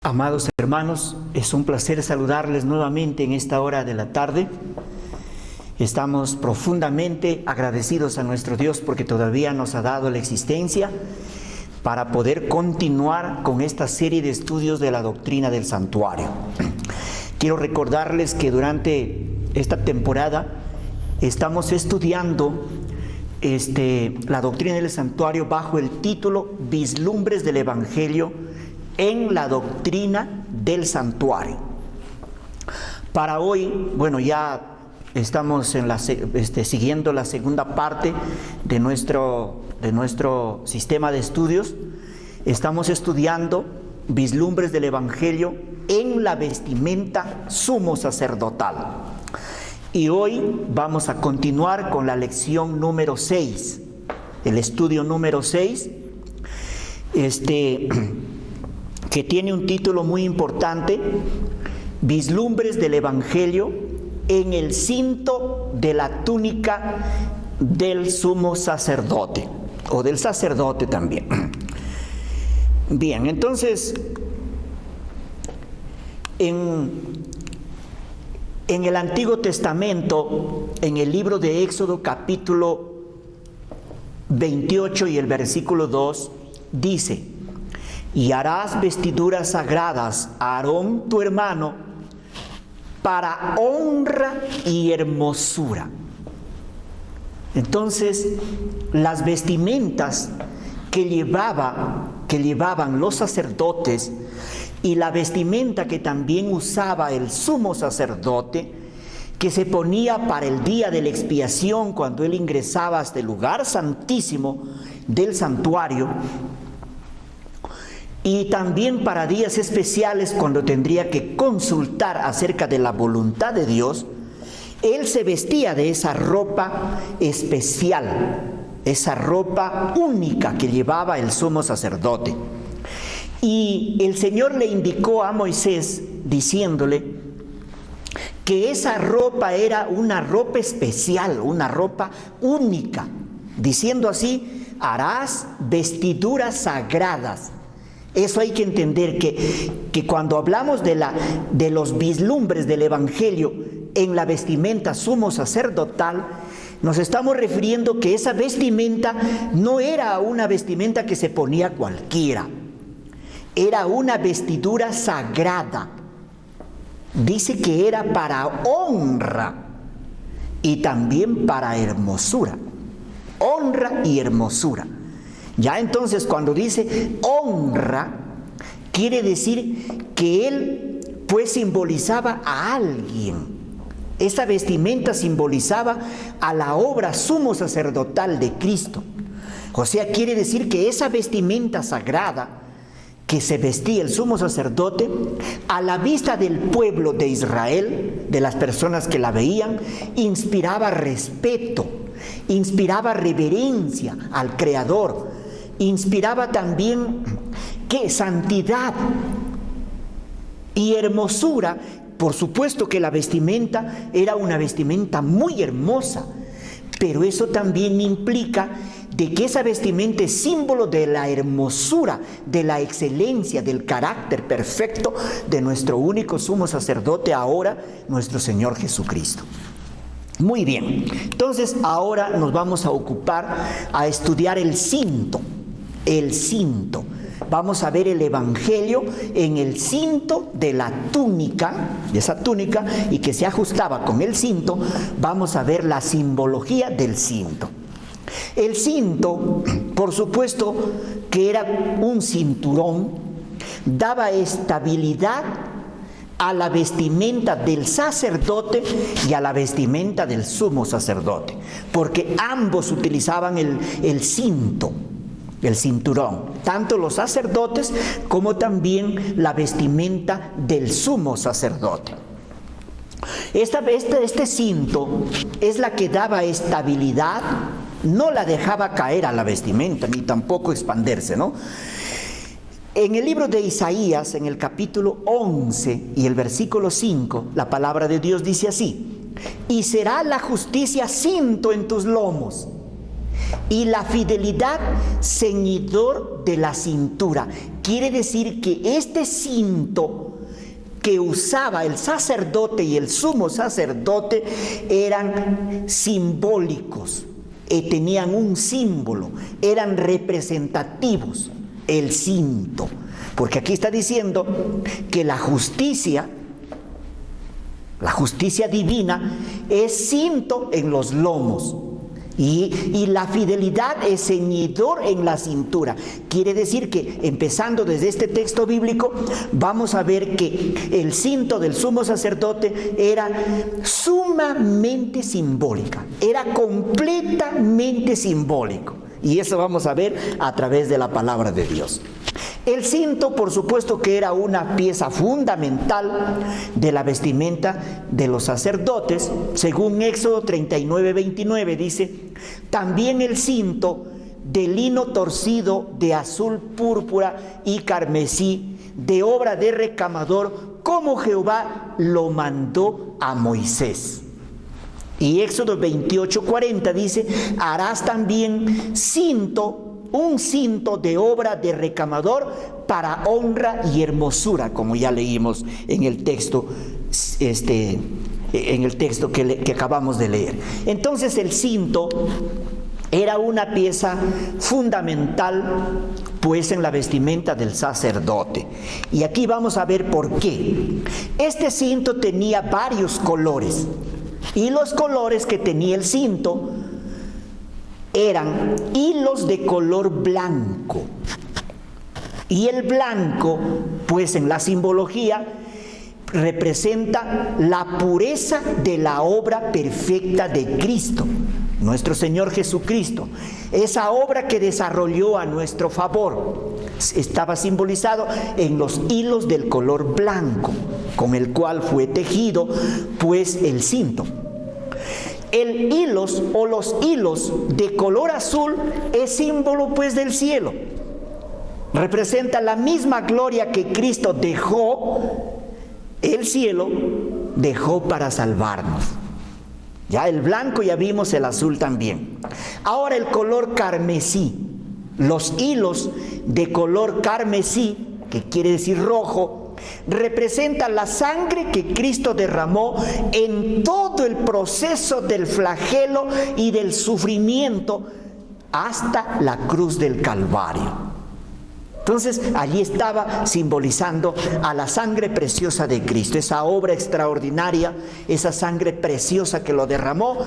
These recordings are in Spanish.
Amados hermanos, es un placer saludarles nuevamente en esta hora de la tarde. Estamos profundamente agradecidos a nuestro Dios porque todavía nos ha dado la existencia para poder continuar con esta serie de estudios de la doctrina del santuario. Quiero recordarles que durante esta temporada estamos estudiando la doctrina del santuario bajo el título Vislumbres del Evangelio en la doctrina del santuario. Para hoy, ya estamos siguiendo la segunda parte de nuestro sistema de estudios. Estamos estudiando vislumbres del Evangelio en la vestimenta sumo sacerdotal. Y hoy vamos a continuar con la lección número 6, el estudio número 6, que tiene un título muy importante: Vislumbres del Evangelio en el cinto de la túnica del sumo sacerdote, o del sacerdote también. Bien, entonces, en el Antiguo Testamento, en el libro de Éxodo capítulo 28 y el versículo 2, dice: y harás vestiduras sagradas a Aarón tu hermano para honra y hermosura. Entonces, las vestimentas que llevaban los sacerdotes y la vestimenta que también usaba el sumo sacerdote, que se ponía para el día de la expiación cuando él ingresaba hasta el lugar santísimo del santuario, y también para días especiales cuando tendría que consultar acerca de la voluntad de Dios, él se vestía de esa ropa especial, esa ropa única que llevaba el sumo sacerdote. Y el Señor le indicó a Moisés diciéndole que esa ropa era una ropa especial, una ropa única, diciendo así: harás vestiduras sagradas. Eso hay que entender, que cuando hablamos de los vislumbres del Evangelio en la vestimenta sumo sacerdotal, nos estamos refiriendo que esa vestimenta no era una vestimenta que se ponía cualquiera, era una vestidura sagrada. Dice que era para honra y también para hermosura. Honra y hermosura. Ya entonces, cuando dice honra, quiere decir que él pues simbolizaba a alguien. Esa vestimenta simbolizaba a la obra sumo sacerdotal de Cristo. O sea, quiere decir que esa vestimenta sagrada que se vestía el sumo sacerdote, a la vista del pueblo de Israel, de las personas que la veían, inspiraba respeto, inspiraba reverencia al Creador, inspiraba también santidad y hermosura. Por supuesto que la vestimenta era una vestimenta muy hermosa, pero eso también implica de que esa vestimenta es símbolo de la hermosura, de la excelencia, del carácter perfecto de nuestro único sumo sacerdote ahora, nuestro Señor Jesucristo. Muy bien, entonces ahora nos vamos a ocupar a estudiar el cinto. El cinto. Vamos a ver el Evangelio en el cinto de la túnica, de esa túnica, y que se ajustaba con el cinto. Vamos a ver la simbología del cinto. El cinto, por supuesto que era un cinturón, daba estabilidad a la vestimenta del sacerdote y a la vestimenta del sumo sacerdote, porque ambos utilizaban el cinto, el cinturón, tanto los sacerdotes como también la vestimenta del sumo sacerdote. Este cinto es la que daba estabilidad, no la dejaba caer a la vestimenta, ni tampoco expandirse, ¿no? En el libro de Isaías, en el capítulo 11 y el versículo 5, la palabra de Dios dice así: y será la justicia cinto en tus lomos, y la fidelidad ceñidor de la cintura. quiere decir que este cinto que usaba el sacerdote y el sumo sacerdote eran simbólicos, tenían un símbolo, eran representativos, el cinto. Porque aquí está diciendo que la justicia divina es cinto en los lomos y la fidelidad es ceñidor en la cintura. Quiere decir que, empezando desde este texto bíblico, vamos a ver que el cinto del sumo sacerdote era sumamente simbólica, era completamente simbólico. Y eso vamos a ver a través de la palabra de Dios. El cinto, por supuesto, que era una pieza fundamental de la vestimenta de los sacerdotes. Según Éxodo 39:29 dice: también el cinto de lino torcido de azul, púrpura y carmesí, de obra de recamador, como Jehová lo mandó a Moisés. Y Éxodo 28:40 dice: harás también un cinto de obra de recamador para honra y hermosura, como ya leímos en el texto, que acabamos de leer. Entonces el cinto era una pieza fundamental, pues, en la vestimenta del sacerdote. Y aquí vamos a ver por qué. Este cinto tenía varios colores, y los colores que tenía el cinto eran hilos de color blanco. Y el blanco, pues, en la simbología, representa la pureza de la obra perfecta de Cristo, nuestro Señor Jesucristo. Esa obra que desarrolló a nuestro favor estaba simbolizado en los hilos del color blanco, con el cual fue tejido, pues, el cinto. Los hilos de color azul es símbolo, pues, del cielo. Representa la misma gloria que Cristo dejó, el cielo dejó para salvarnos. Ya el blanco ya vimos, el azul también. Ahora el color carmesí, los hilos de color carmesí, que quiere decir rojo, representa la sangre que Cristo derramó en todo el proceso del flagelo y del sufrimiento hasta la cruz del Calvario. Entonces allí estaba simbolizando a la sangre preciosa de Cristo, esa obra extraordinaria, esa sangre preciosa que lo derramó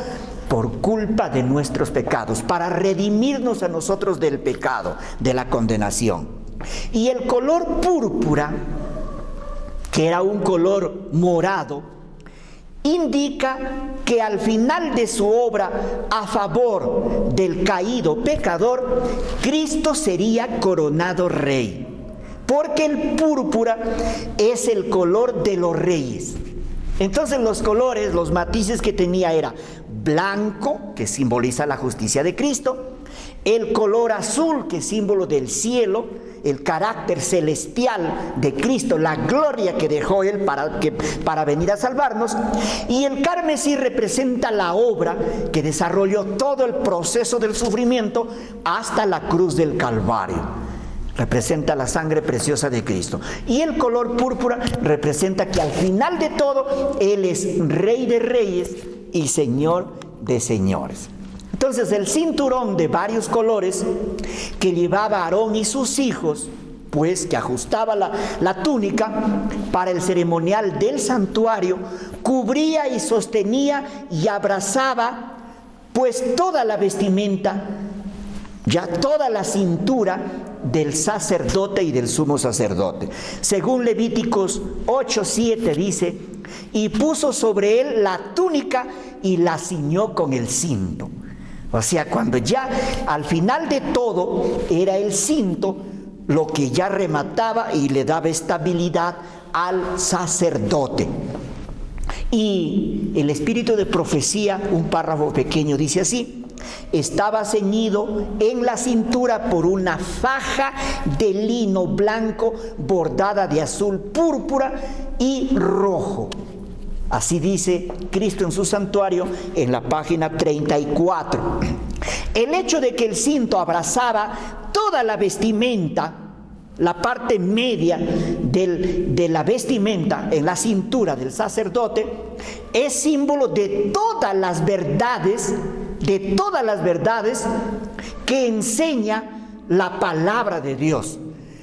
por culpa de nuestros pecados, para redimirnos a nosotros del pecado, de la condenación. Y el color púrpura, que era un color morado, indica que al final de su obra a favor del caído pecador, Cristo sería coronado rey, porque el púrpura es el color de los reyes. Entonces los colores, los matices que tenía era blanco, que simboliza la justicia de Cristo, el color azul, que es símbolo del cielo, el carácter celestial de Cristo, la gloria que dejó Él para venir a salvarnos, y el carmesí representa la obra que desarrolló todo el proceso del sufrimiento hasta la cruz del Calvario. Representa la sangre preciosa de Cristo. Y el color púrpura representa que al final de todo Él es Rey de Reyes y Señor de Señores. Entonces el cinturón de varios colores que llevaba Aarón y sus hijos, pues, que ajustaba la túnica para el ceremonial del santuario, cubría y sostenía y abrazaba, pues, toda la vestimenta, ya toda la cintura del sacerdote y del sumo sacerdote. Según Levíticos 8:7 dice: y puso sobre él la túnica y la ciñó con el cinto. O sea, cuando ya al final de todo era el cinto lo que ya remataba y le daba estabilidad al sacerdote. Y el espíritu de profecía, un párrafo pequeño, dice así: estaba ceñido en la cintura por una faja de lino blanco bordada de azul, púrpura y rojo. Así dice Cristo en su santuario en la página 34. El hecho de que el cinto abrazaba toda la vestimenta la parte media de la vestimenta en la cintura del sacerdote, es símbolo de todas las verdades que enseña la palabra de Dios,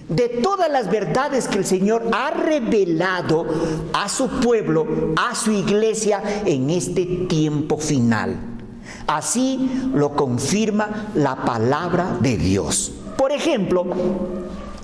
de todas las verdades que el Señor ha revelado a su pueblo, a su iglesia en este tiempo final. Así lo confirma la palabra de Dios. Por ejemplo,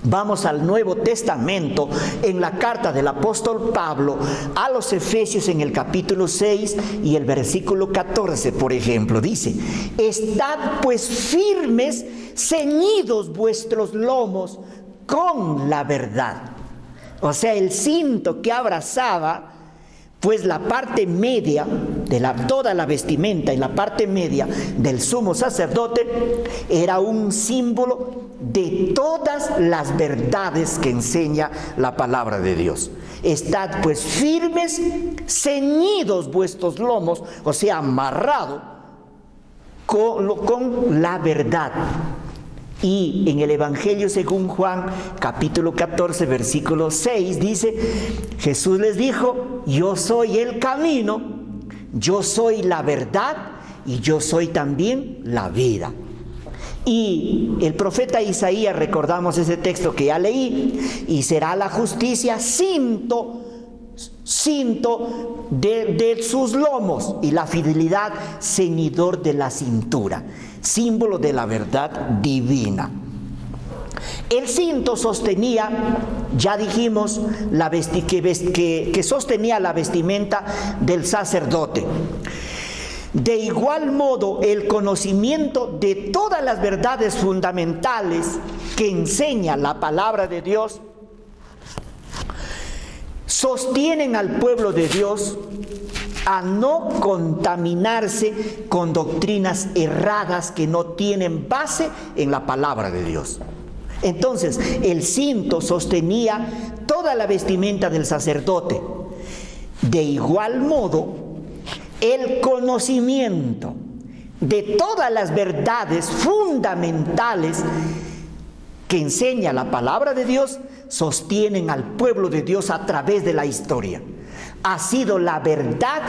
vamos al Nuevo Testamento, en la carta del apóstol Pablo a los Efesios, en el capítulo 6 y el versículo 14, por ejemplo, dice: estad pues firmes, ceñidos vuestros lomos con la verdad. O sea, el cinto que abrazaba pues la parte media de toda la vestimenta, y la parte media del sumo sacerdote era un símbolo de todas las verdades que enseña la palabra de Dios. Estad pues firmes, ceñidos vuestros lomos, o sea, amarrado con la verdad. Y en el Evangelio según Juan, capítulo 14, versículo 6, dice: Jesús les dijo: yo soy el camino, yo soy la verdad y yo soy también la vida. Y el profeta Isaías, recordamos ese texto que ya leí: y será la justicia cinto de sus lomos, y la fidelidad ceñidor de la cintura, símbolo de la verdad divina. El cinto sostenía, ya dijimos, que sostenía la vestimenta del sacerdote. De igual modo, el conocimiento de todas las verdades fundamentales que enseña la palabra de Dios sostienen al pueblo de Dios a no contaminarse con doctrinas erradas que no tienen base en la palabra de Dios. Entonces, el cinto sostenía toda la vestimenta del sacerdote. De igual modo, el conocimiento de todas las verdades fundamentales que enseña la palabra de Dios sostienen al pueblo de Dios a través de la historia. Ha sido la verdad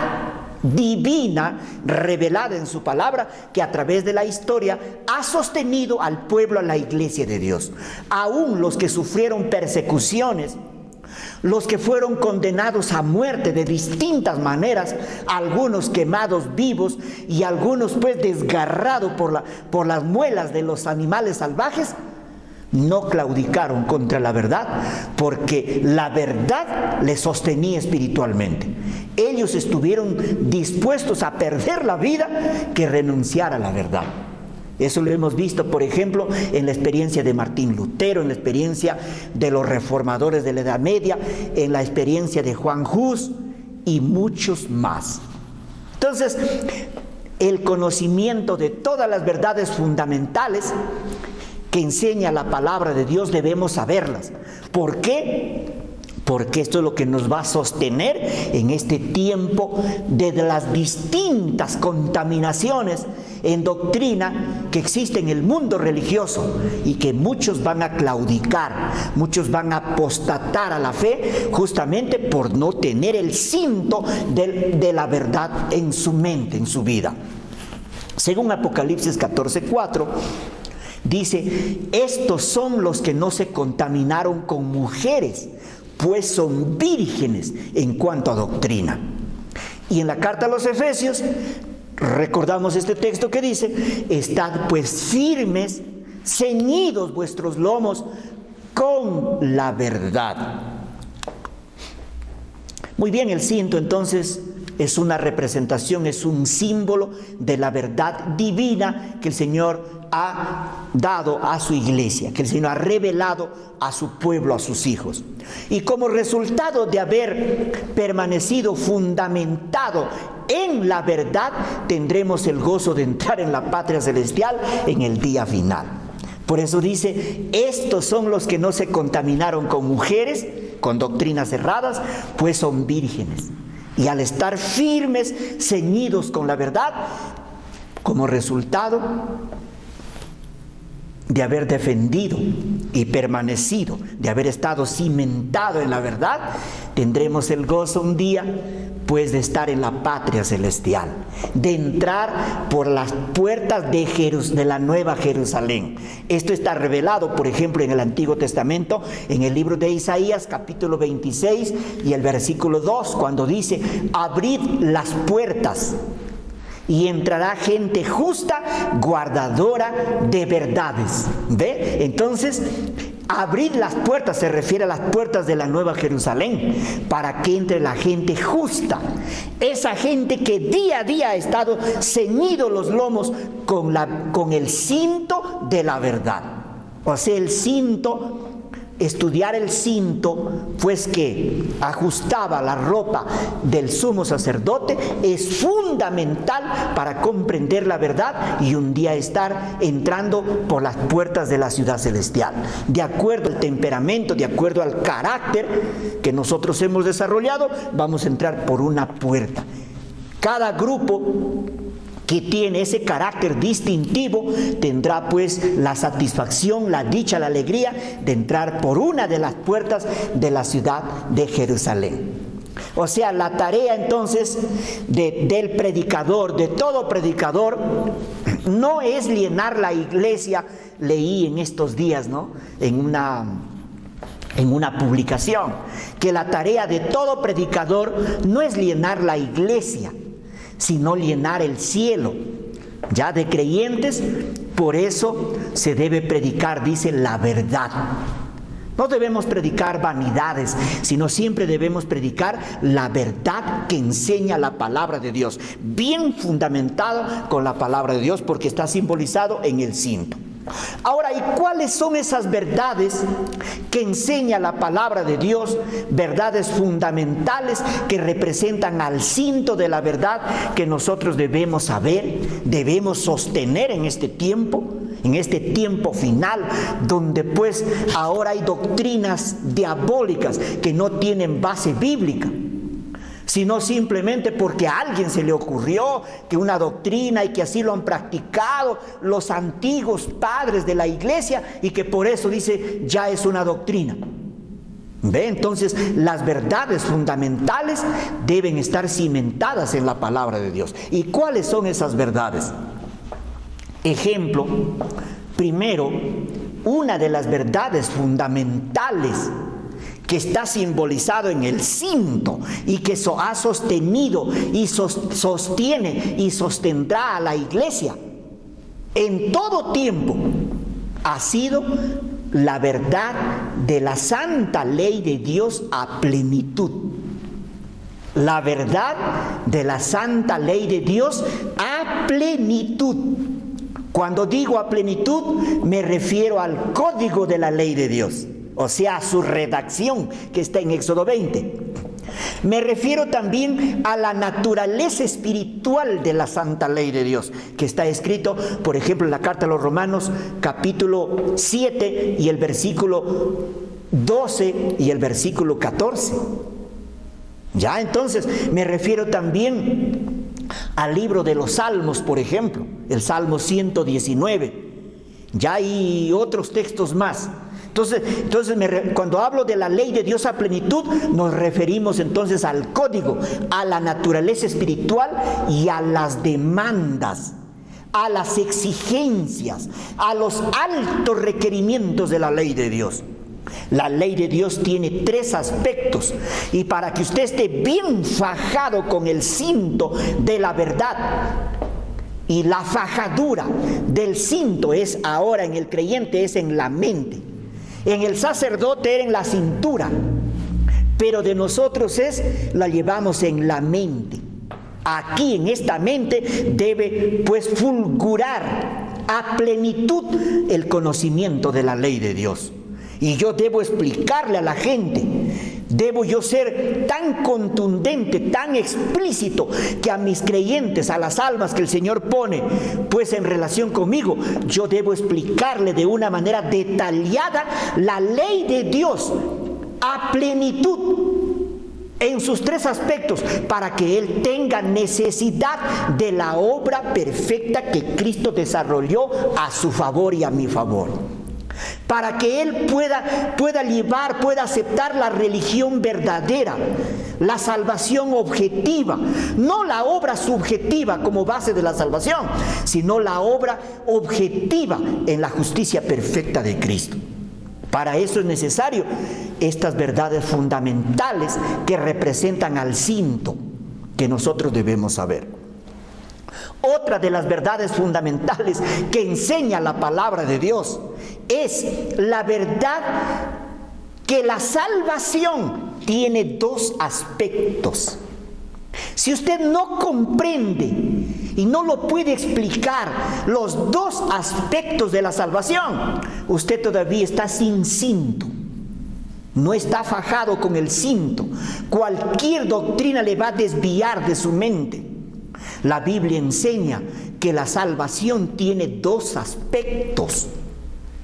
divina revelada en su palabra que a través de la historia ha sostenido al pueblo, a la iglesia de Dios. Aún los que sufrieron persecuciones, los que fueron condenados a muerte de distintas maneras, algunos quemados vivos y algunos pues desgarrados por las muelas de los animales salvajes, no claudicaron contra la verdad, porque la verdad les sostenía espiritualmente. Ellos estuvieron dispuestos a perder la vida que renunciar a la verdad. Eso lo hemos visto, por ejemplo, en la experiencia de Martín Lutero, en la experiencia de los reformadores de la Edad Media, en la experiencia de Juan Hus y muchos más. Entonces, el conocimiento de todas las verdades fundamentales que enseña la palabra de Dios debemos saberlas. ¿Por qué? Porque esto es lo que nos va a sostener en este tiempo de las distintas contaminaciones en doctrina que existe en el mundo religioso, y que muchos van a claudicar, muchos van a apostatar a la fe justamente por no tener el cinto de la verdad en su mente, en su vida. Según Apocalipsis 14:4, dice: estos son los que no se contaminaron con mujeres, pues son vírgenes en cuanto a doctrina. Y en la carta a los Efesios recordamos este texto que dice: estad pues firmes, ceñidos vuestros lomos con la verdad. Muy bien, el cinto entonces es una representación, es un símbolo de la verdad divina que el Señor ha dado a su iglesia, que el Señor ha revelado a su pueblo, a sus hijos. Y como resultado de haber permanecido fundamentado en la verdad, tendremos el gozo de entrar en la patria celestial en el día final. Por eso dice: estos son los que no se contaminaron con mujeres, con doctrinas erradas, pues son vírgenes. Y al estar firmes, ceñidos con la verdad, como resultado, de haber defendido y permanecido, de haber estado cimentado en la verdad, tendremos el gozo un día, pues, de estar en la patria celestial, de entrar por las puertas de la Nueva Jerusalén. Esto está revelado, por ejemplo, en el Antiguo Testamento, en el libro de Isaías, capítulo 26 y el versículo 2, cuando dice: abrid las puertas y entrará gente justa, guardadora de verdades. ¿Ve? Entonces, abrir las puertas se refiere a las puertas de la Nueva Jerusalén, para que entre la gente justa, esa gente que día a día ha estado ceñido los lomos con el cinto de la verdad. O sea, el cinto, estudiar el cinto, pues, que ajustaba la ropa del sumo sacerdote, es fundamental para comprender la verdad y un día estar entrando por las puertas de la ciudad celestial. De acuerdo al temperamento, de acuerdo al carácter que nosotros hemos desarrollado, vamos a entrar por una puerta. Cada grupo que tiene ese carácter distintivo tendrá, pues, la satisfacción, la dicha, la alegría de entrar por una de las puertas de la ciudad de Jerusalén. O sea, la tarea entonces del predicador, de todo predicador, no es llenar la iglesia. Leí en estos días, ¿no?, en una publicación, que la tarea de todo predicador no es llenar la iglesia, sino llenar el cielo, ya de creyentes. Por eso se debe predicar, dice, la verdad. No debemos predicar vanidades, sino siempre debemos predicar la verdad que enseña la palabra de Dios, bien fundamentado con la palabra de Dios, porque está simbolizado en el cinto. Ahora, ¿y cuáles son esas verdades que enseña la palabra de Dios? Verdades fundamentales que representan al cinto de la verdad que nosotros debemos saber, debemos sostener en este tiempo final, donde, pues, ahora hay doctrinas diabólicas que no tienen base bíblica, sino simplemente porque a alguien se le ocurrió que una doctrina y que así lo han practicado los antiguos padres de la iglesia y que por eso dice ya es una doctrina. ¿Ve? Entonces, las verdades fundamentales deben estar cimentadas en la palabra de Dios. ¿Y cuáles son esas verdades? Ejemplo, primero, una de las verdades fundamentales que está simbolizado en el cinto y que ha sostenido y sostiene y sostendrá a la iglesia en todo tiempo, ha sido la verdad de la santa ley de Dios a plenitud. La verdad de la santa ley de Dios a plenitud. Cuando digo a plenitud, me refiero al código de la ley de Dios, o sea, a su redacción que está en Éxodo 20. Me refiero también a la naturaleza espiritual de la santa ley de Dios, que está escrito, por ejemplo, en la carta a los Romanos, capítulo 7 y el versículo 12 y el versículo 14. Ya, entonces, me refiero también al libro de los Salmos, por ejemplo, el Salmo 119. Ya hay otros textos más. Entonces cuando hablo de la ley de Dios a plenitud, nos referimos entonces al código, a la naturaleza espiritual y a las demandas, a las exigencias, a los altos requerimientos de la ley de Dios. La ley de Dios tiene 3 aspectos, y para que usted esté bien fajado con el cinto de la verdad, y la fajadura del cinto es ahora en el creyente, es en la mente. En el sacerdote era en la cintura, pero de nosotros la llevamos en la mente. Aquí en esta mente debe, pues, fulgurar a plenitud el conocimiento de la ley de Dios. Y yo debo explicarle a la gente, debo yo ser tan contundente, tan explícito, que a mis creyentes, a las almas que el Señor pone, pues, en relación conmigo, yo debo explicarle de una manera detallada la ley de Dios a plenitud. en sus tres aspectos, para que él tenga necesidad de la obra perfecta que Cristo desarrolló a su favor y a mi favor. Para que él pueda aceptar la religión verdadera, la salvación objetiva, no la obra subjetiva como base de la salvación, sino la obra objetiva en la justicia perfecta de Cristo. Para eso es necesario estas verdades fundamentales que representan al cinto que nosotros debemos saber. Otra de las verdades fundamentales que enseña la palabra de Dios es la verdad que la salvación tiene dos aspectos. Si usted no comprende y no lo puede explicar los dos aspectos de la salvación, usted todavía está sin cinto. No está fajado con el cinto. Cualquier doctrina le va a desviar de su mente. La Biblia enseña que la salvación tiene dos aspectos.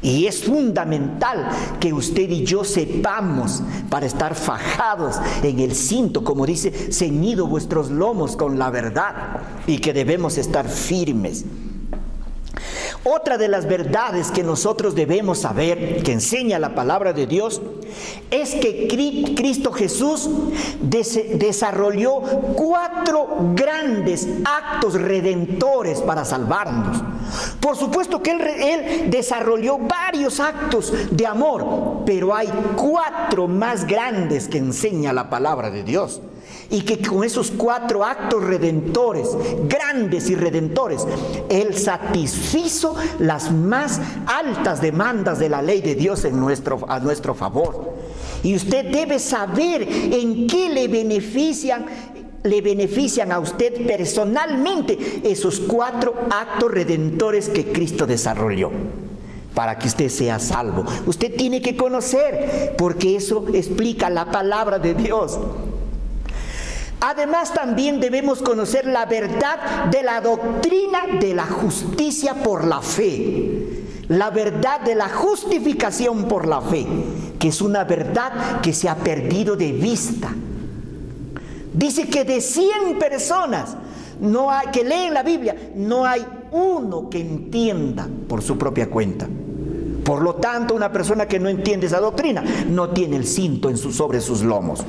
Y es fundamental que usted y yo sepamos para estar fajados en el cinto, como dice, ceñido vuestros lomos con la verdad, y que debemos estar firmes. Otra de las verdades que nosotros debemos saber, que enseña la palabra de Dios, es que Cristo Jesús desarrolló 4 grandes actos redentores para salvarnos. Por supuesto que Él desarrolló varios actos de amor, pero hay 4 más grandes que enseña la palabra de Dios. Y que con esos 4 actos redentores, grandes y redentores, Él satisfizo las más altas demandas de la ley de Dios a nuestro favor. Y usted debe saber en qué le benefician a usted personalmente esos 4 actos redentores que Cristo desarrolló. Para que usted sea salvo, usted tiene que conocer, porque eso explica la palabra de Dios. Además, también debemos conocer la verdad de la doctrina de la justicia por la fe. La verdad de la justificación por la fe, que es una verdad que se ha perdido de vista. Dice que de 100 personas que leen la Biblia, no hay uno que entienda por su propia cuenta. Por lo tanto, una persona que no entiende esa doctrina no tiene el cinto sobre sus lomos.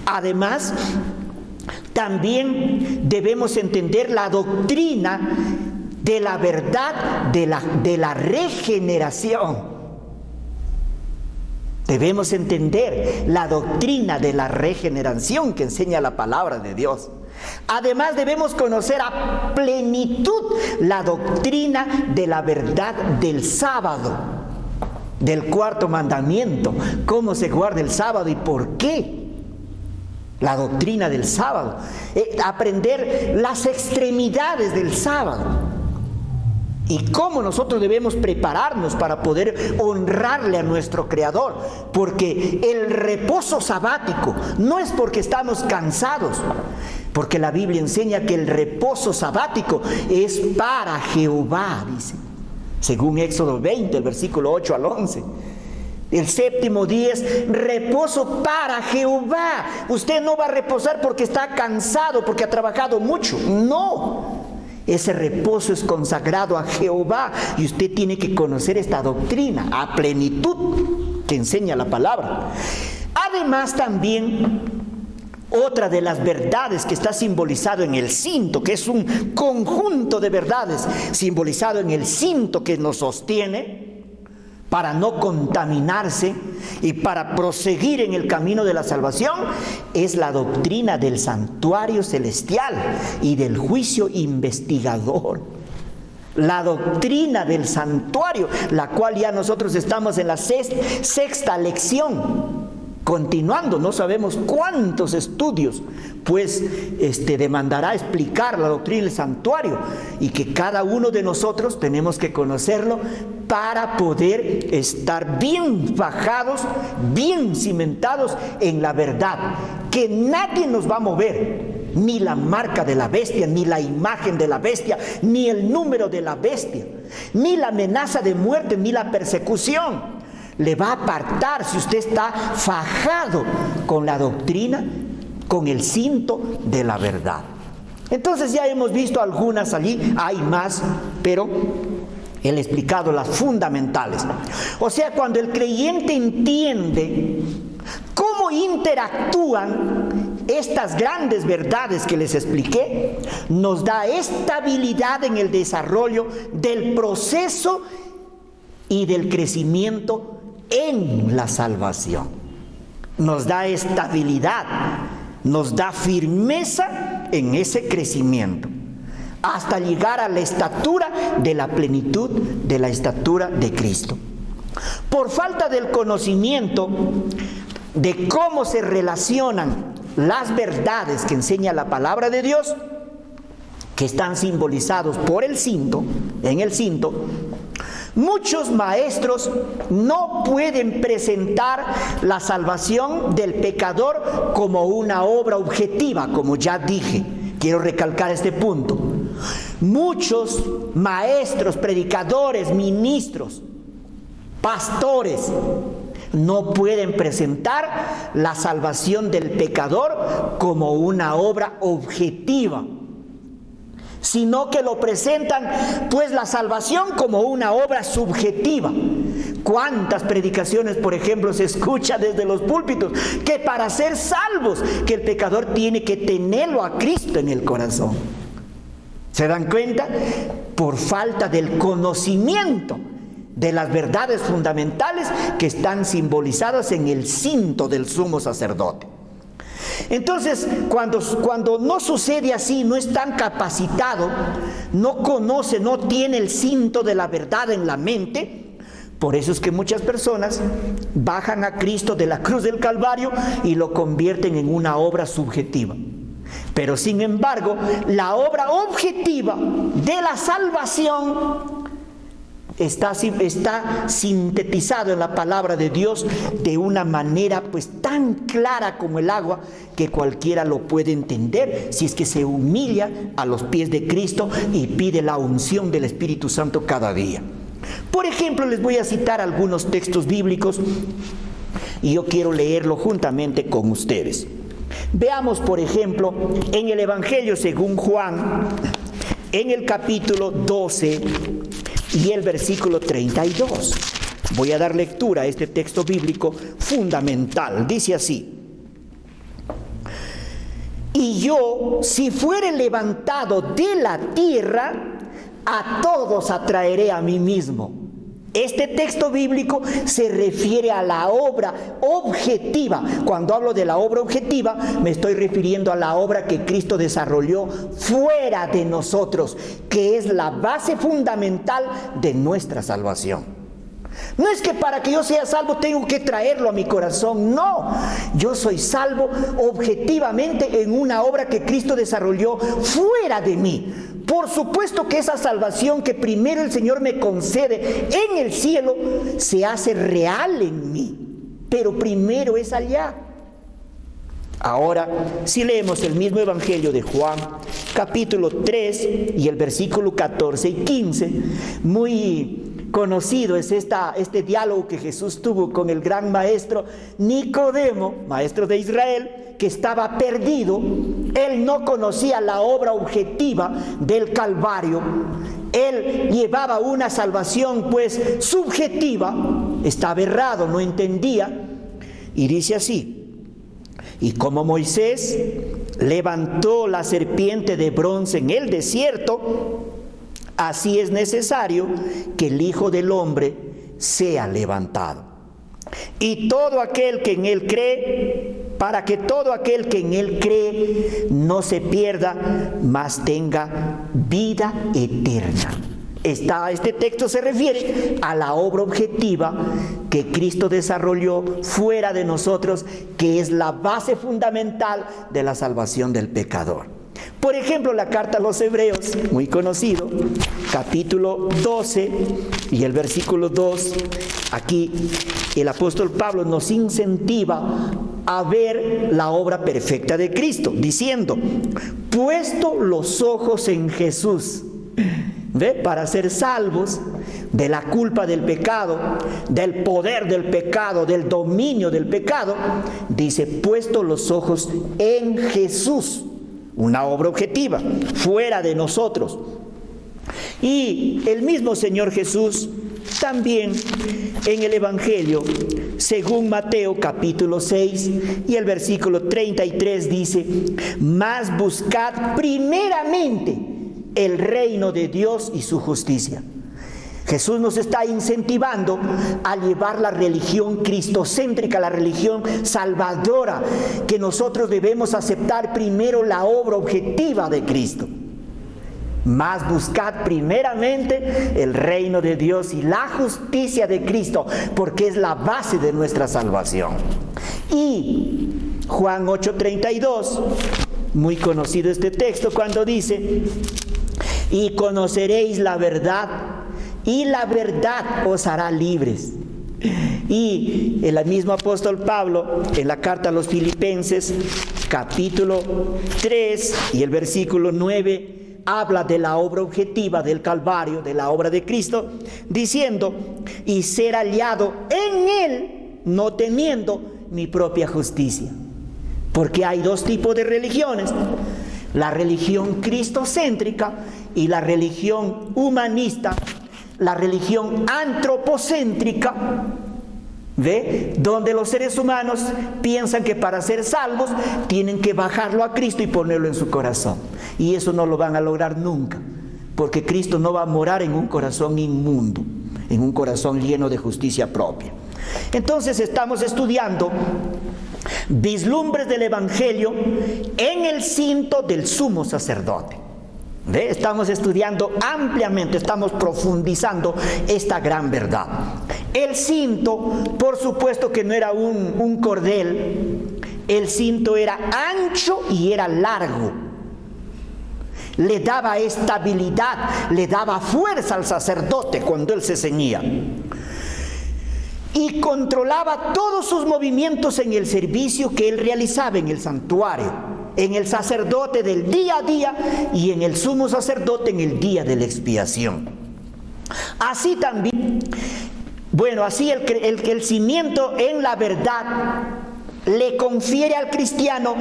Además, también debemos entender la doctrina de la verdad de la regeneración. Debemos entender la doctrina de la regeneración que enseña la palabra de Dios. Además, debemos conocer a plenitud la doctrina de la verdad del sábado, del 4º mandamiento, cómo se guarda el sábado y por qué. La doctrina del sábado, aprender las extremidades del sábado y cómo nosotros debemos prepararnos para poder honrarle a nuestro Creador, porque el reposo sabático no es porque estamos cansados, porque la Biblia enseña que el reposo sabático es para Jehová, dice, según Éxodo 20, el versículo 8 al 11. El 7º día es reposo para Jehová. Usted no va a reposar porque está cansado, porque ha trabajado mucho. No. Ese reposo es consagrado a Jehová. Y usted tiene que conocer esta doctrina a plenitud que enseña la palabra. Además, también, otra de las verdades que está simbolizado en el cinto, que es un conjunto de verdades simbolizado en el cinto que nos sostiene, para no contaminarse y para proseguir en el camino de la salvación, es la doctrina del santuario celestial y del juicio investigador. La doctrina del santuario, la cual ya nosotros estamos en la sexta lección, continuando, no sabemos cuántos estudios, pues demandará explicar la doctrina del santuario, y que cada uno de nosotros tenemos que conocerlo para poder estar bien fajados, bien cimentados en la verdad, que nadie nos va a mover, ni la marca de la bestia, ni la imagen de la bestia, ni el número de la bestia, ni la amenaza de muerte, ni la persecución le va a apartar si usted está fajado con la doctrina, con el cinto de la verdad. Entonces ya hemos visto algunas allí, hay más, pero he explicado las fundamentales. O sea, cuando el creyente entiende cómo interactúan estas grandes verdades que les expliqué, nos da estabilidad en el desarrollo del proceso y del crecimiento en la salvación. Nos da estabilidad, nos da firmeza en ese crecimiento, hasta llegar a la estatura de la plenitud de la estatura de Cristo. Por falta del conocimiento de cómo se relacionan las verdades que enseña la palabra de Dios, que están simbolizados por el cinto, en el cinto, muchos maestros no pueden presentar la salvación del pecador como una obra objetiva, como ya dije. Quiero recalcar este punto. Muchos maestros, predicadores, ministros, pastores, no pueden presentar la salvación del pecador como una obra objetiva, sino que lo presentan pues la salvación como una obra subjetiva. ¿Cuántas predicaciones, por ejemplo, se escucha desde los púlpitos que para ser salvos, que el pecador tiene que tenerlo a Cristo en el corazón? ¿Se dan cuenta? Por falta del conocimiento de las verdades fundamentales que están simbolizadas en el cinto del sumo sacerdote. Entonces, cuando no sucede así, no es tan capacitado, no conoce, no tiene el cinto de la verdad en la mente, por eso es que muchas personas bajan a Cristo de la cruz del Calvario y lo convierten en una obra subjetiva. Pero sin embargo, la obra objetiva de la salvación está sintetizado en la palabra de Dios de una manera pues tan clara como el agua, que cualquiera lo puede entender si es que se humilla a los pies de Cristo y pide la unción del Espíritu Santo cada día. Por ejemplo, les voy a citar algunos textos bíblicos y yo quiero leerlo juntamente con ustedes. Veamos, por ejemplo, en el Evangelio según Juan, en el capítulo 12 y el versículo 32. Voy a dar lectura a este texto bíblico fundamental. Dice así: y yo, si fuere levantado de la tierra, a todos atraeré a mí mismo. Este texto bíblico se refiere a la obra objetiva. Cuando hablo de la obra objetiva, me estoy refiriendo a la obra que Cristo desarrolló fuera de nosotros, que es la base fundamental de nuestra salvación. No es que para que yo sea salvo tengo que traerlo a mi corazón, no. Yo soy salvo objetivamente en una obra que Cristo desarrolló fuera de mí. Por supuesto que esa salvación que primero el Señor me concede en el cielo se hace real en mí, pero primero es allá. Ahora, si leemos el mismo Evangelio de Juan, capítulo 3 y el versículo 14 y 15, muy conocido es este diálogo que Jesús tuvo con el gran maestro Nicodemo, maestro de Israel, que estaba perdido. Él no conocía la obra objetiva del Calvario. Él llevaba una salvación pues subjetiva, estaba errado, no entendía. Y dice así: y como Moisés levantó la serpiente de bronce en el desierto, así es necesario que el Hijo del Hombre sea levantado. Y todo aquel que en él cree, para que todo aquel que en él cree no se pierda, mas tenga vida eterna. Este texto se refiere a la obra objetiva que Cristo desarrolló fuera de nosotros, que es la base fundamental de la salvación del pecador. Por ejemplo, la carta a los Hebreos, muy conocido, capítulo 12 y el versículo 2, aquí el apóstol Pablo nos incentiva a ver la obra perfecta de Cristo, diciendo: puesto los ojos en Jesús, ¿ve? Para ser salvos, de la culpa del pecado, del poder del pecado, del dominio del pecado, dice, puesto los ojos en Jesús, una obra objetiva, fuera de nosotros. Y el mismo Señor Jesús también en el Evangelio, según Mateo capítulo 6 y el versículo 33 dice, mas buscad primeramente el reino de Dios y su justicia. Jesús nos está incentivando a llevar la religión cristocéntrica, la religión salvadora, que nosotros debemos aceptar primero la obra objetiva de Cristo. Mas buscad primeramente el reino de Dios y la justicia de Cristo, porque es la base de nuestra salvación. Y Juan 8:32, muy conocido este texto, cuando dice, y conoceréis la verdad, y la verdad os hará libres. Y el mismo apóstol Pablo, en la carta a los Filipenses, capítulo 3 y el versículo 9, habla de la obra objetiva del Calvario, de la obra de Cristo, diciendo, y ser hallado en Él, no teniendo mi propia justicia. Porque hay dos tipos de religiones, la religión cristocéntrica y la religión humanista, la religión antropocéntrica, ¿ve? Donde los seres humanos piensan que para ser salvos tienen que bajarlo a Cristo y ponerlo en su corazón. Y eso no lo van a lograr nunca, porque Cristo no va a morar en un corazón inmundo, en un corazón lleno de justicia propia. Entonces estamos estudiando vislumbres del Evangelio en el cinto del sumo sacerdote. ¿Ve? Estamos estudiando ampliamente, estamos profundizando esta gran verdad. El cinto, por supuesto que no era un cordel, el cinto era ancho y era largo. Le daba estabilidad, le daba fuerza al sacerdote cuando él se ceñía. Y controlaba todos sus movimientos en el servicio que él realizaba en el santuario, en el sacerdote del día a día y en el sumo sacerdote en el día de la expiación. Así también, así el cimiento en la verdad le confiere al cristiano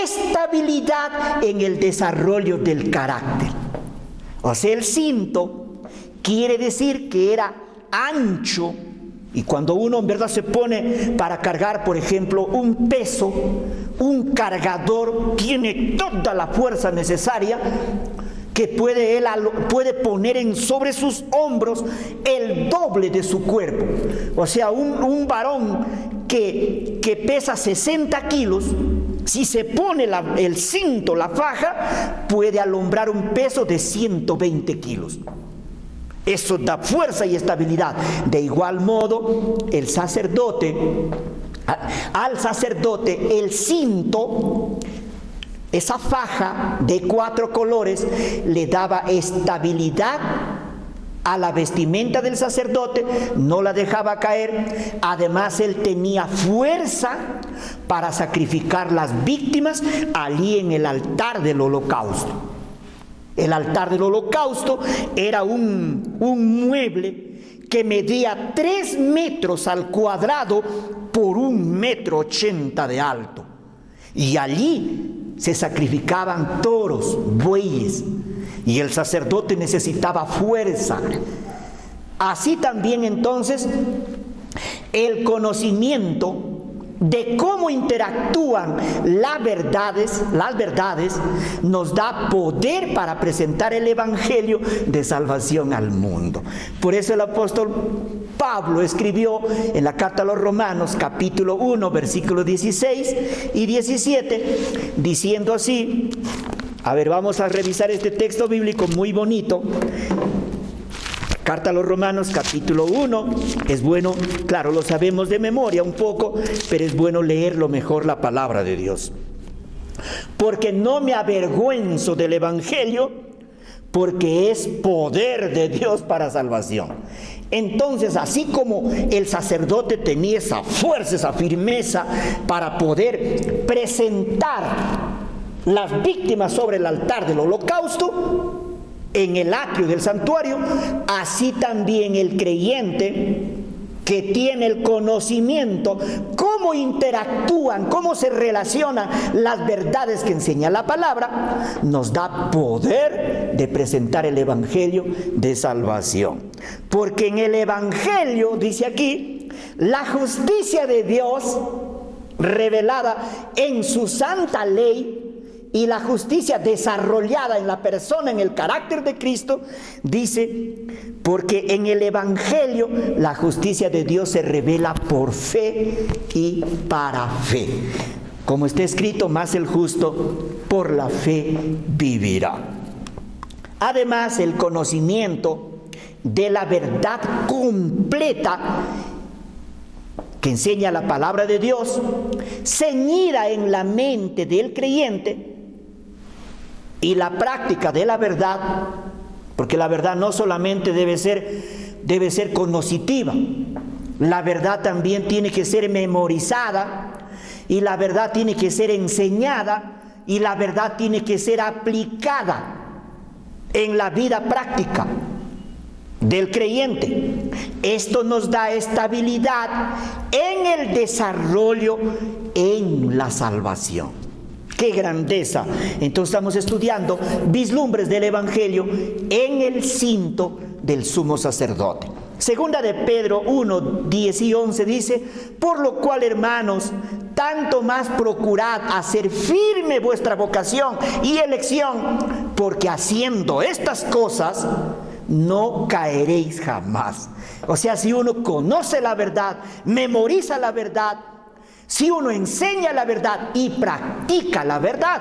estabilidad en el desarrollo del carácter. O sea, el cinto quiere decir que era ancho. Y cuando uno en verdad se pone para cargar, por ejemplo, un peso, un cargador tiene toda la fuerza necesaria que puede poner sobre sus hombros el doble de su cuerpo. O sea, un varón que pesa 60 kilos, si se pone el cinto, la faja, puede alumbrar un peso de 120 kilos. Eso da fuerza y estabilidad. De igual modo, al sacerdote el cinto, esa faja de 4 colores, le daba estabilidad a la vestimenta del sacerdote, no la dejaba caer. Además, él tenía fuerza para sacrificar las víctimas allí en el altar del holocausto. El altar del holocausto era un mueble que medía 3 metros al cuadrado por 1,80 m de alto. Y allí se sacrificaban toros, bueyes, y el sacerdote necesitaba fuerza. Así también entonces el conocimiento de cómo interactúan las verdades nos da poder para presentar el Evangelio de salvación al mundo. Por eso el apóstol Pablo escribió en la carta a los Romanos capítulo 1 versículos 16 y 17 diciendo así, vamos a revisar este texto bíblico muy bonito. Carta a los Romanos, capítulo 1, es bueno, claro, lo sabemos de memoria un poco, pero es bueno leerlo mejor la palabra de Dios. Porque no me avergüenzo del Evangelio, porque es poder de Dios para salvación. Entonces, así como el sacerdote tenía esa fuerza, esa firmeza para poder presentar las víctimas sobre el altar del holocausto, en el atrio del santuario, así también el creyente que tiene el conocimiento, cómo interactúan, cómo se relacionan las verdades que enseña la palabra, nos da poder de presentar el evangelio de salvación. Porque en el evangelio, dice aquí, la justicia de Dios revelada en su santa ley y la justicia desarrollada en la persona, en el carácter de Cristo, dice, porque en el evangelio la justicia de Dios se revela por fe y para fe. Como está escrito, más el justo por la fe vivirá. Además, el conocimiento de la verdad completa que enseña la palabra de Dios, ceñida en la mente del creyente, y la práctica de la verdad, porque la verdad no solamente debe ser conocitiva, la verdad también tiene que ser memorizada, y la verdad tiene que ser enseñada, y la verdad tiene que ser aplicada en la vida práctica del creyente. Esto nos da estabilidad en el desarrollo en la salvación. ¡Qué grandeza! Entonces estamos estudiando vislumbres del evangelio en el cinto del sumo sacerdote. Segunda de Pedro 1, 10 y 11 dice: por lo cual, hermanos, tanto más procurad hacer firme vuestra vocación y elección, porque haciendo estas cosas no caeréis jamás. O sea, si uno conoce la verdad, memoriza la verdad, si uno enseña la verdad y practica la verdad,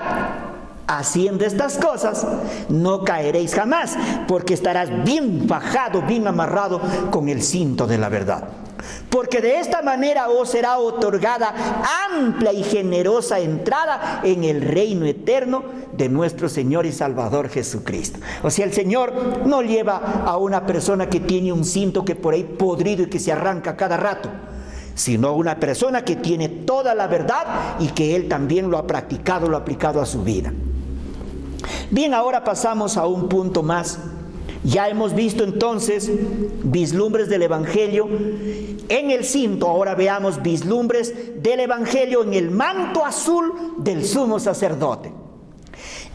haciendo estas cosas, no caeréis jamás, porque estarás bien fajado, bien amarrado con el cinto de la verdad. Porque de esta manera os será otorgada amplia y generosa entrada en el reino eterno de nuestro Señor y Salvador Jesucristo. O sea, el Señor no lleva a una persona que tiene un cinto que por ahí podrido y que se arranca cada rato, sino una persona que tiene toda la verdad y que él también lo ha practicado, lo ha aplicado a su vida. Bien, ahora pasamos a un punto más. Ya hemos visto entonces vislumbres del evangelio en el cinto. Ahora veamos vislumbres del evangelio en el manto azul del sumo sacerdote.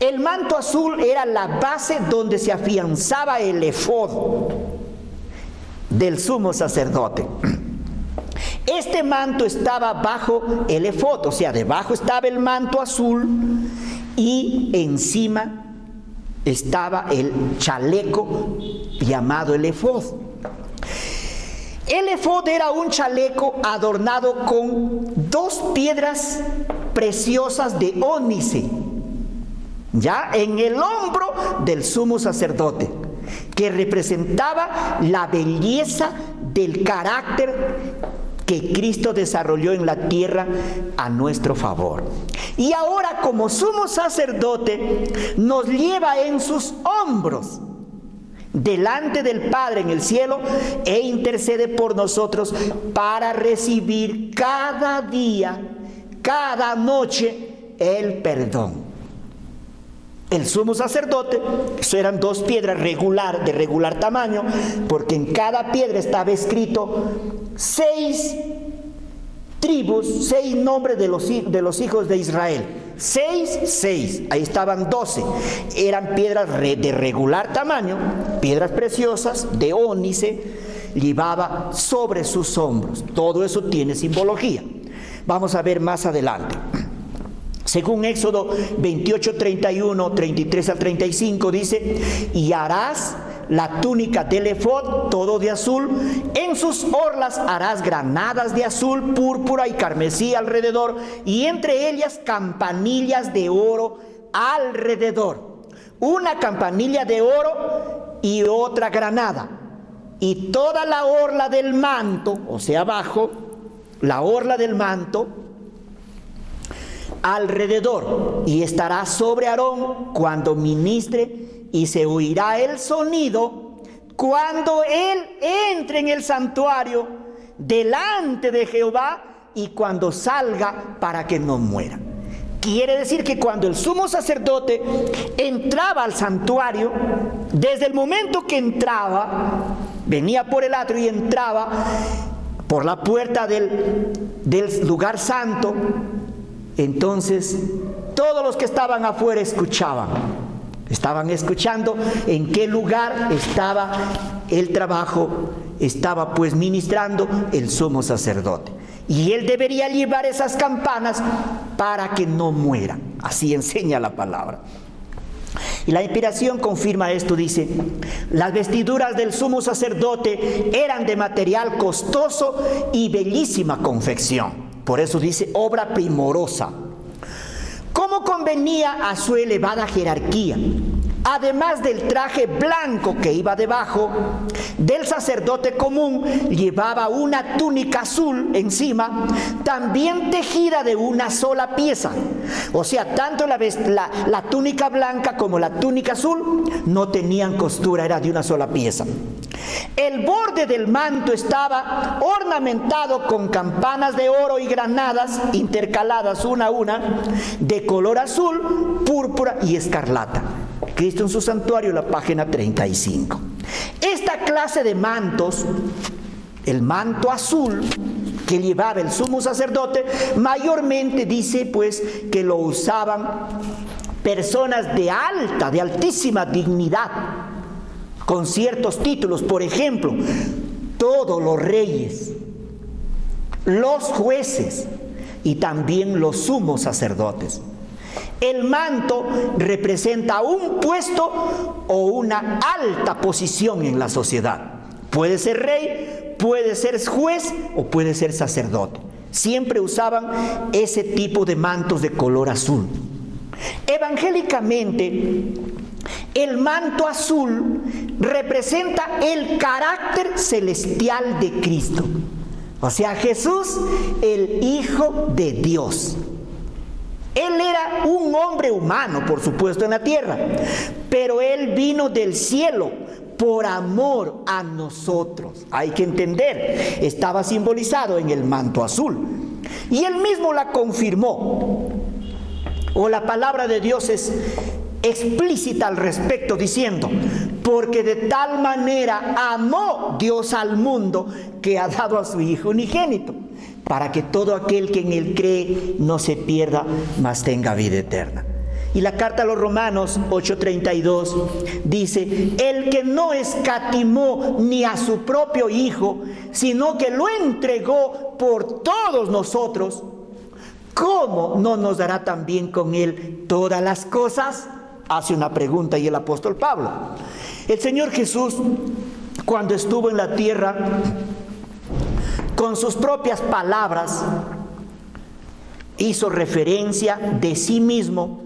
El manto azul era la base donde se afianzaba el efod del sumo sacerdote. Este manto estaba bajo el efod, o sea, debajo estaba el manto azul y encima estaba el chaleco llamado el efod. El efod era un chaleco adornado con 2 piedras preciosas de ónice, ya en el hombro del sumo sacerdote, que representaba la belleza del carácter que Cristo desarrolló en la tierra a nuestro favor. Y ahora, como sumo sacerdote, nos lleva en sus hombros delante del Padre en el cielo e intercede por nosotros para recibir cada día, cada noche, el perdón. El sumo sacerdote, eso eran 2 piedras de regular tamaño, porque en cada piedra estaba escrito 6 tribus, 6 nombres de los hijos de Israel. 6, ahí estaban 12. Eran piedras de regular tamaño, piedras preciosas, de ónice, llevaba sobre sus hombros. Todo eso tiene simbología. Vamos a ver más adelante. Según Éxodo 28, 31, 33 al 35 dice: y harás la túnica del efod, todo de azul, en sus orlas harás granadas de azul, púrpura y carmesí alrededor, y entre ellas campanillas de oro alrededor. Una campanilla de oro y otra granada. Y toda la orla del manto, o sea, abajo, la orla del manto, alrededor, y estará sobre Aarón cuando ministre, y se oirá el sonido cuando él entre en el santuario delante de Jehová y cuando salga, para que no muera. Quiere decir que cuando el sumo sacerdote entraba al santuario, desde el momento que entraba, venía por el atrio y entraba por la puerta del lugar santo, entonces todos los que estaban afuera estaban escuchando en qué lugar estaba el trabajo, estaba pues ministrando el sumo sacerdote. Y él debería llevar esas campanas para que no muera. Así enseña la palabra. Y la inspiración confirma esto, dice: las vestiduras del sumo sacerdote eran de material costoso y bellísima confección. Por eso dice obra primorosa. ¿Cómo convenía a su elevada jerarquía? Además del traje blanco que iba debajo del sacerdote común, llevaba una túnica azul encima, también tejida de una sola pieza. O sea, tanto la túnica blanca como la túnica azul no tenían costura, era de una sola pieza. El borde del manto estaba ornamentado con campanas de oro y granadas intercaladas una a una, de color azul, púrpura y escarlata. Cristo en su santuario, la página 35. Esta clase de mantos, el manto azul que llevaba el sumo sacerdote, mayormente dice pues que lo usaban personas de altísima dignidad, con ciertos títulos. Por ejemplo, todos los reyes, los jueces y también los sumos sacerdotes. El manto representa un puesto o una alta posición en la sociedad. Puede ser rey, puede ser juez o puede ser sacerdote. Siempre usaban ese tipo de mantos de color azul. Evangélicamente, el manto azul representa el carácter celestial de Cristo. O sea, Jesús, el Hijo de Dios. Él era un hombre humano, por supuesto, en la tierra, pero Él vino del cielo por amor a nosotros. Hay que entender, estaba simbolizado en el manto azul. Y Él mismo la confirmó. O la palabra de Dios es explícita al respecto, diciendo: porque de tal manera amó Dios al mundo que ha dado a su Hijo unigénito, para que todo aquel que en Él cree no se pierda, mas tenga vida eterna. Y la carta a los Romanos 8:32 dice: el que no escatimó ni a su propio Hijo, sino que lo entregó por todos nosotros, ¿cómo no nos dará también con Él todas las cosas? Hace una pregunta y el apóstol Pablo. El Señor Jesús, cuando estuvo en la tierra, con sus propias palabras, hizo referencia de sí mismo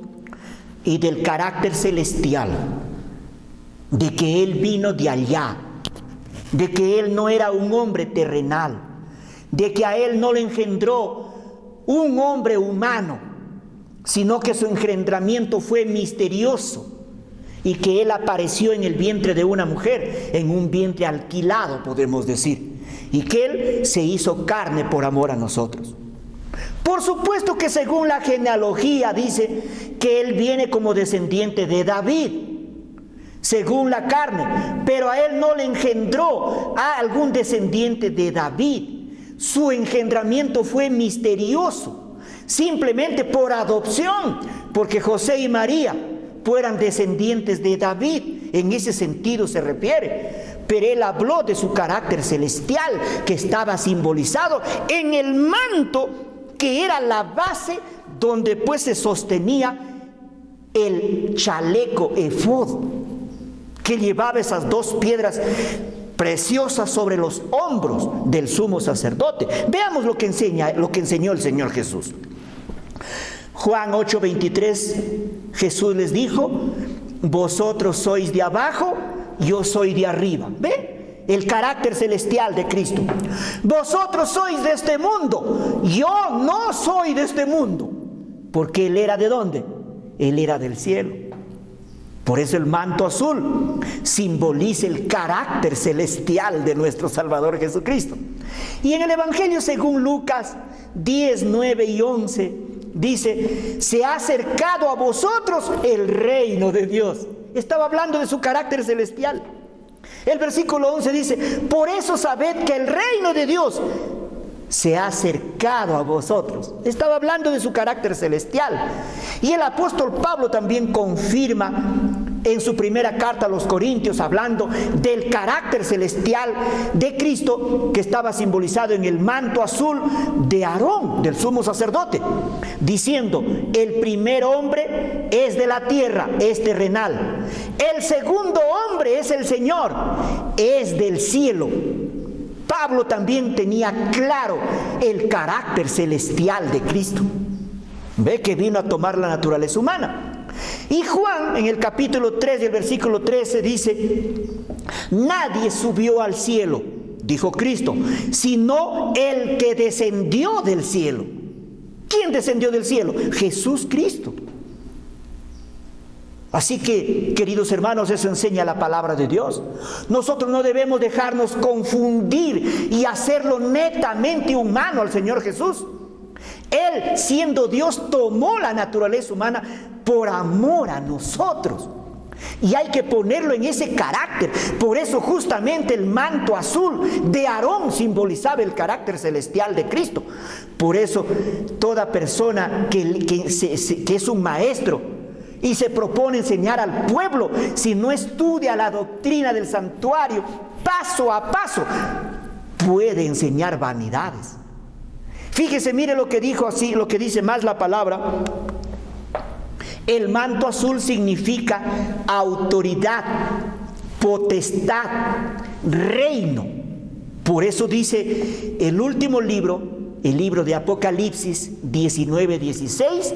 y del carácter celestial, de que Él vino de allá, de que Él no era un hombre terrenal, de que a Él no le engendró un hombre humano, sino que su engendramiento fue misterioso y que Él apareció en el vientre de una mujer, en un vientre alquilado, podemos decir, y que Él se hizo carne por amor a nosotros. Por supuesto que según la genealogía dice que Él viene como descendiente de David, según la carne, pero a Él no le engendró a algún descendiente de David. Su engendramiento fue misterioso, simplemente por adopción, porque José y María fueran descendientes de David, en ese sentido se refiere. Pero Él habló de su carácter celestial, que estaba simbolizado en el manto, que era la base donde pues se sostenía el chaleco efod, que llevaba esas dos piedras preciosas sobre los hombros del sumo sacerdote. Veamos lo que enseñó el Señor Jesús. Juan 8:23, Jesús les dijo: vosotros sois de abajo, yo soy de arriba. ¿Ven? El carácter celestial de Cristo. Vosotros sois de este mundo, yo no soy de este mundo. Porque Él era ¿de dónde? Él era del cielo. Por eso el manto azul simboliza el carácter celestial de nuestro Salvador Jesucristo. Y en el Evangelio según Lucas 10, 9 y 11 dice, se ha acercado a vosotros el reino de Dios. Estaba hablando de su carácter celestial. El versículo 11 dice, por eso sabed que el reino de Dios se ha acercado a vosotros. Estaba hablando de su carácter celestial. Y el apóstol Pablo también confirma en su primera carta a los Corintios, hablando del carácter celestial de Cristo, que estaba simbolizado en el manto azul de Aarón, del sumo sacerdote, diciendo, el primer hombre es de la tierra, es terrenal. El segundo hombre es el Señor, es del cielo. Pablo también tenía claro el carácter celestial de Cristo. Ve que vino a tomar la naturaleza humana. Y Juan, en el capítulo 3 y el versículo 13, dice, nadie subió al cielo, dijo Cristo, sino el que descendió del cielo. ¿Quién descendió del cielo? Jesús Cristo. Así que, queridos hermanos, eso enseña la palabra de Dios. Nosotros no debemos dejarnos confundir y hacerlo netamente humano al Señor Jesús. Él, siendo Dios, tomó la naturaleza humana por amor a nosotros. Y hay que ponerlo en ese carácter. Por eso justamente el manto azul de Aarón simbolizaba el carácter celestial de Cristo. Por eso toda persona que es un maestro y se propone enseñar al pueblo, si no estudia la doctrina del santuario paso a paso, puede enseñar vanidades. Fíjese, mire lo que dijo así, lo que dice más la palabra. El manto azul significa autoridad, potestad, reino. Por eso dice el último libro, el libro de Apocalipsis 19:16,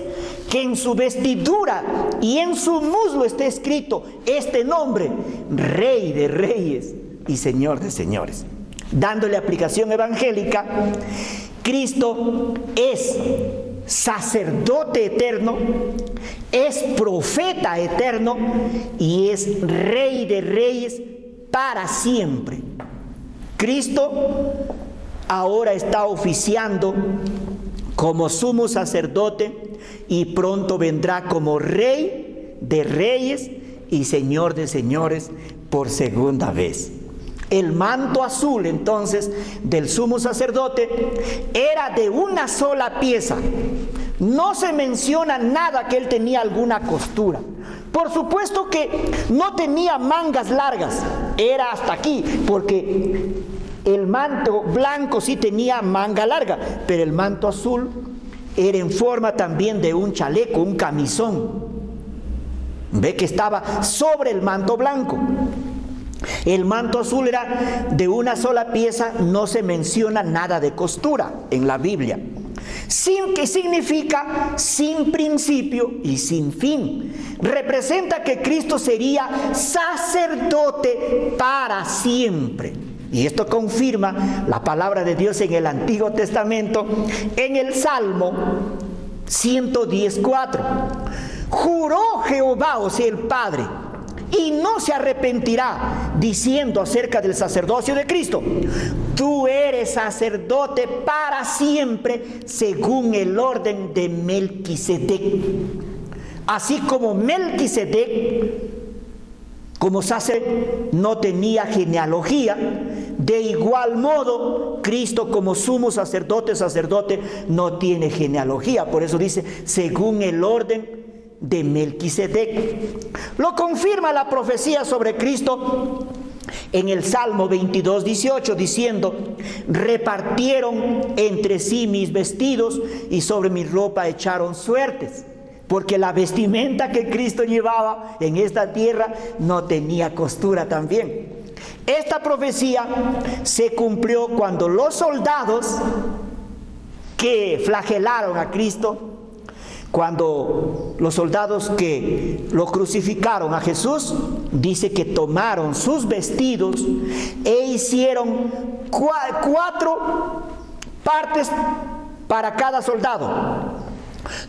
que en su vestidura y en su muslo está escrito este nombre, Rey de Reyes y Señor de Señores. Dándole aplicación evangélica, Cristo es sacerdote eterno, es profeta eterno y es Rey de Reyes para siempre. Cristo ahora está oficiando como sumo sacerdote y pronto vendrá como Rey de Reyes y Señor de Señores por segunda vez. El manto azul entonces del sumo sacerdote era de una sola pieza. No se menciona nada que él tenía alguna costura. Por supuesto que no tenía mangas largas, era hasta aquí, porque el manto blanco sí tenía manga larga, pero el manto azul era en forma también de un chaleco, un camisón. Ve que estaba sobre el manto blanco. El manto azul era de una sola pieza, no se menciona nada de costura en la Biblia. Sin que significa sin principio y sin fin. Representa que Cristo sería sacerdote para siempre. Y esto confirma la palabra de Dios en el Antiguo Testamento, en el Salmo 110:4. Juró Jehová, o sea el Padre, y no se arrepentirá, diciendo acerca del sacerdocio de Cristo: tú eres sacerdote para siempre, según el orden de Melquisedec. Así como Melquisedec, como sacerdote, no tenía genealogía, de igual modo Cristo como sumo sacerdote no tiene genealogía. Por eso dice, según el orden de Melquisedec. Lo confirma la profecía sobre Cristo en el Salmo 22:18, diciendo: repartieron entre sí mis vestidos y sobre mi ropa echaron suertes. Porque la vestimenta que Cristo llevaba en esta tierra no tenía costura también. Esta profecía se cumplió cuando los soldados que flagelaron a Cristo, cuando los soldados que lo crucificaron a Jesús, dice que tomaron sus vestidos e hicieron 4 partes para cada soldado.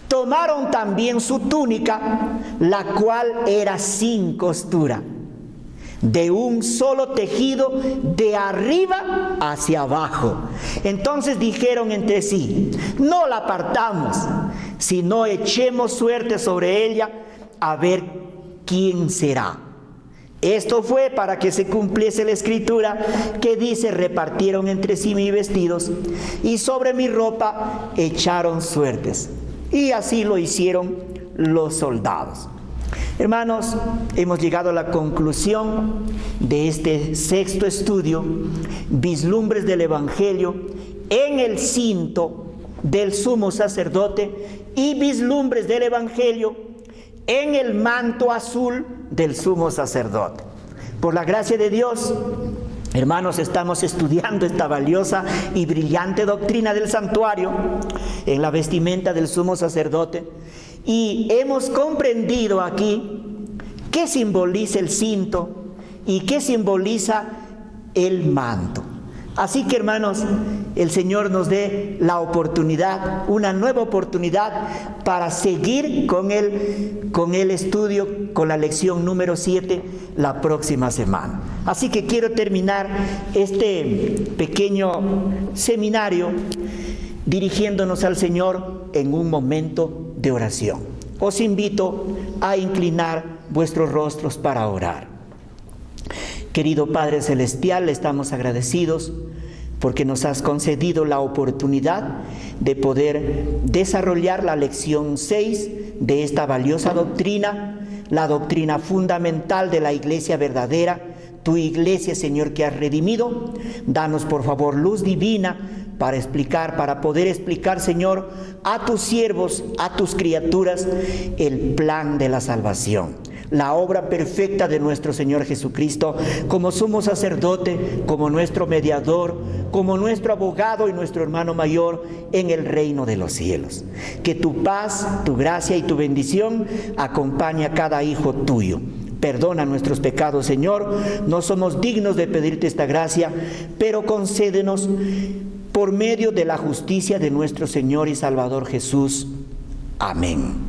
Tomaron también su túnica, la cual era sin costura, de un solo tejido de arriba hacia abajo. Entonces dijeron entre sí: no la partamos, Si no, echemos suerte sobre ella a ver quién será. Esto fue para que se cumpliese la escritura que dice: repartieron entre sí mis vestidos y sobre mi ropa echaron suertes. Y así lo hicieron los soldados. Hermanos, hemos llegado a la conclusión de este sexto estudio, vislumbres del Evangelio en el cinto del sumo sacerdote y vislumbres del Evangelio en el manto azul del sumo sacerdote. Por la gracia de Dios, hermanos, estamos estudiando esta valiosa y brillante doctrina del santuario en la vestimenta del sumo sacerdote, y hemos comprendido aquí qué simboliza el cinto y qué simboliza el manto. Así que, hermanos, el Señor nos dé la oportunidad, una nueva oportunidad para seguir con el estudio, con la lección número 7 la próxima semana. Así que quiero terminar este pequeño seminario dirigiéndonos al Señor en un momento de oración. Os invito a inclinar vuestros rostros para orar. Querido Padre Celestial, estamos agradecidos porque nos has concedido la oportunidad de poder desarrollar la lección 6 de esta valiosa doctrina, la doctrina fundamental de la iglesia verdadera, tu iglesia, Señor, que has redimido. Danos, por favor, luz divina para poder explicar, Señor, a tus siervos, a tus criaturas, el plan de la salvación, la obra perfecta de nuestro Señor Jesucristo, como sumo sacerdote, como nuestro mediador, como nuestro abogado y nuestro hermano mayor en el reino de los cielos. Que tu paz, tu gracia y tu bendición acompañe a cada hijo tuyo. Perdona nuestros pecados, Señor. No somos dignos de pedirte esta gracia, pero concédenos por medio de la justicia de nuestro Señor y Salvador Jesús. Amén.